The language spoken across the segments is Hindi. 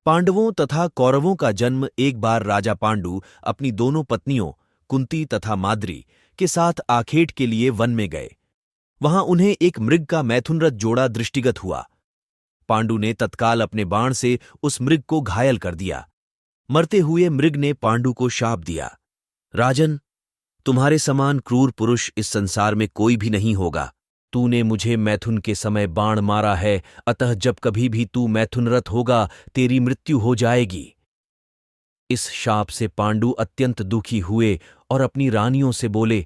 पांडवों तथा कौरवों का जन्म। एक बार राजा पांडु अपनी दोनों पत्नियों कुंती तथा माद्री के साथ आखेट के लिए वन में गए। वहां उन्हें एक मृग का मैथुनरत जोड़ा दृष्टिगत हुआ। पांडु ने तत्काल अपने बाण से उस मृग को घायल कर दिया। मरते हुए मृग ने पांडु को शाप दिया, राजन, तुम्हारे समान क्रूर पुरुष इस संसार में कोई भी नहीं होगा। तूने मुझे मैथुन के समय बाण मारा है, अतः जब कभी भी तू मैथुनरत होगा तेरी मृत्यु हो जाएगी। इस शाप से पांडु अत्यंत दुखी हुए और अपनी रानियों से बोले,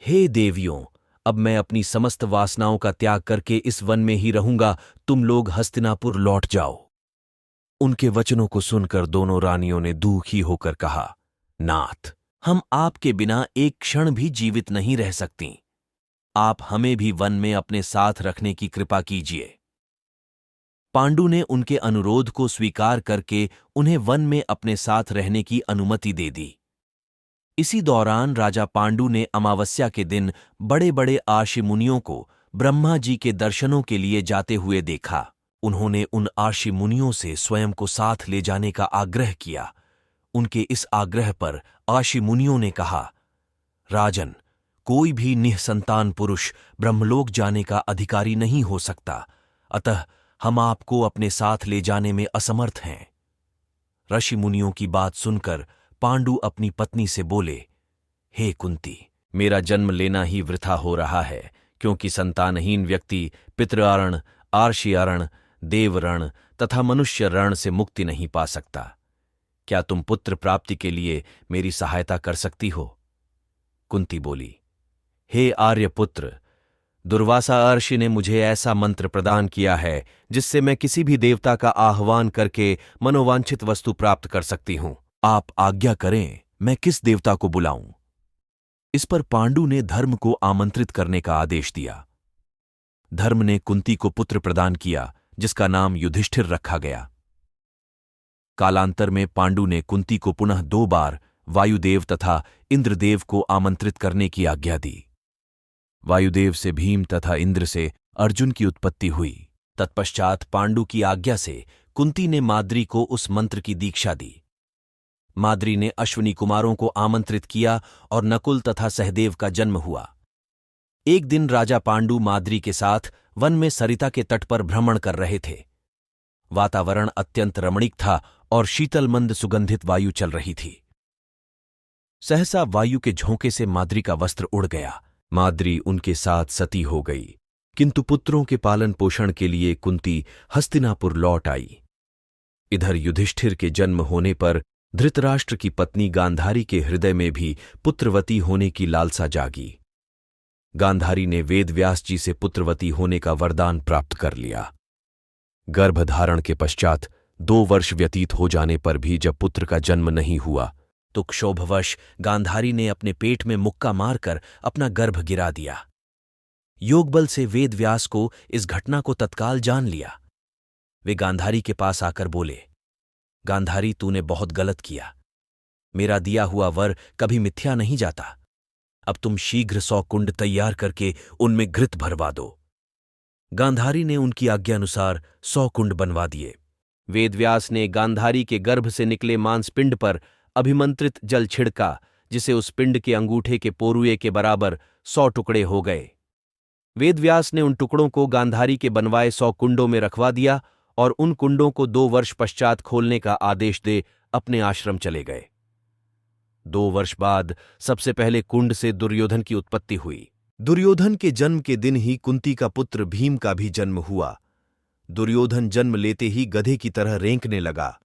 हे देवियों, अब मैं अपनी समस्त वासनाओं का त्याग करके इस वन में ही रहूंगा, तुम लोग हस्तिनापुर लौट जाओ। उनके वचनों को सुनकर दोनों रानियों ने दुखी होकर कहा, नाथ, हम आपके बिना एक क्षण भी जीवित नहीं रह सकती। आप हमें भी वन में अपने साथ रखने की कृपा कीजिए। पांडु ने उनके अनुरोध को स्वीकार करके उन्हें वन में अपने साथ रहने की अनुमति दे दी। इसी दौरान राजा पांडु ने अमावस्या के दिन बड़े बड़े आर्षि मुनियों को ब्रह्मा जी के दर्शनों के लिए जाते हुए देखा। उन्होंने उन आर्षि मुनियों से स्वयं को साथ ले जाने का आग्रह किया। उनके इस आग्रह पर आर्षि मुनियों ने कहा, राजन, कोई भी निःसंतान पुरुष ब्रह्मलोक जाने का अधिकारी नहीं हो सकता, अतः हम आपको अपने साथ ले जाने में असमर्थ हैं। ऋषि मुनियों की बात सुनकर पांडु अपनी पत्नी से बोले, हे कुंती, मेरा जन्म लेना ही वृथा हो रहा है, क्योंकि संतानहीन व्यक्ति पितृऋण, आर्षि ऋण, देवऋण तथा मनुष्य ऋण से मुक्ति नहीं पा सकता। क्या तुम पुत्र प्राप्ति के लिए मेरी सहायता कर सकती हो? कुंती बोली, हे आर्यपुत्र, दुर्वासा अर्षि ने मुझे ऐसा मंत्र प्रदान किया है जिससे मैं किसी भी देवता का आह्वान करके मनोवांछित वस्तु प्राप्त कर सकती हूं। आप आज्ञा करें, मैं किस देवता को बुलाऊं? इस पर पांडु ने धर्म को आमंत्रित करने का आदेश दिया। धर्म ने कुंती को पुत्र प्रदान किया, जिसका नाम युधिष्ठिर रखा गया। कालांतर में पांडु ने कुंती को पुनः 2 बार वायुदेव तथा इंद्रदेव को आमंत्रित करने की आज्ञा दी। वायुदेव से भीम तथा इंद्र से अर्जुन की उत्पत्ति हुई। तत्पश्चात पांडु की आज्ञा से कुंती ने माद्री को उस मंत्र की दीक्षा दी। माद्री ने अश्विनी कुमारों को आमंत्रित किया और नकुल तथा सहदेव का जन्म हुआ। एक दिन राजा पांडु माद्री के साथ वन में सरिता के तट पर भ्रमण कर रहे थे। वातावरण अत्यंत रमणीक था और शीतल मंद सुगंधित वायु चल रही थी। सहसा वायु के झोंके से माद्री का वस्त्र उड़ गया। माद्री उनके साथ सती हो गई, किंतु पुत्रों के पालन पोषण के लिए कुंती हस्तिनापुर लौट आई। इधर युधिष्ठिर के जन्म होने पर धृतराष्ट्र की पत्नी गांधारी के हृदय में भी पुत्रवती होने की लालसा जागी। गांधारी ने वेदव्यास जी से पुत्रवती होने का वरदान प्राप्त कर लिया। गर्भधारण के पश्चात 2 वर्ष व्यतीत हो जाने पर भी जब पुत्र का जन्म नहीं हुआ तो क्षोभवश गांधारी ने अपने पेट में मुक्का मारकर अपना गर्भ गिरा दिया। योगबल से वेदव्यास को इस घटना को तत्काल जान लिया। वे गांधारी के पास आकर बोले, गांधारी, तूने बहुत गलत किया। मेरा दिया हुआ वर कभी मिथ्या नहीं जाता। अब तुम शीघ्र 100 कुंड तैयार करके उनमें घृत भरवा दो। गांधारी ने उनकी आज्ञानुसार 100 कुंड बनवा दिए। वेदव्यास ने गांधारी के गर्भ से निकले मांसपिंड पर अभिमंत्रित जल छिड़का, जिसे उस पिंड के अंगूठे के पोरुए के बराबर 100 टुकड़े हो गए। वेदव्यास ने उन टुकड़ों को गांधारी के बनवाए 100 कुंडों में रखवा दिया और उन कुंडों को 2 वर्ष पश्चात खोलने का आदेश दे अपने आश्रम चले गए। 2 वर्ष बाद सबसे पहले कुंड से दुर्योधन की उत्पत्ति हुई। दुर्योधन के जन्म के दिन ही कुंती का पुत्र भीम का भी जन्म हुआ। दुर्योधन जन्म लेते ही गधे की तरह रेंकने लगा।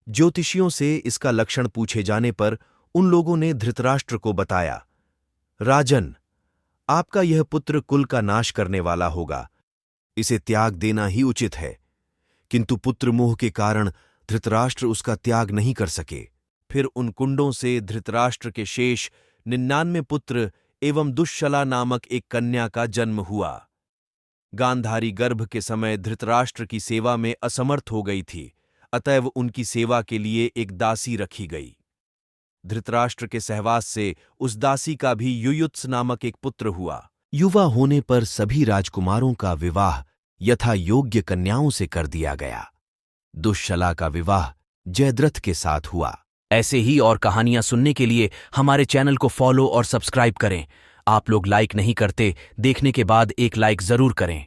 ज्योतिषियों से इसका लक्षण पूछे जाने पर उन लोगों ने धृतराष्ट्र को बताया, राजन, आपका यह पुत्र कुल का नाश करने वाला होगा, इसे त्याग देना ही उचित है। किंतु पुत्र मोह के कारण धृतराष्ट्र उसका त्याग नहीं कर सके। फिर उन कुंडों से धृतराष्ट्र के शेष 99 पुत्र एवं दुश्शला नामक एक कन्या का जन्म हुआ। गांधारी गर्भ के समय धृतराष्ट्र की सेवा में असमर्थ हो गई थी, अतएव उनकी सेवा के लिए एक दासी रखी गई। धृतराष्ट्र के सहवास से उस दासी का भी युयुत्स नामक एक पुत्र हुआ। युवा होने पर सभी राजकुमारों का विवाह यथा योग्य कन्याओं से कर दिया गया। दुष्शला का विवाह जयद्रथ के साथ हुआ। ऐसे ही और कहानियां सुनने के लिए हमारे चैनल को फॉलो और सब्सक्राइब करें। आप लोग लाइक नहीं करते, देखने के बाद एक लाइक जरूर करें।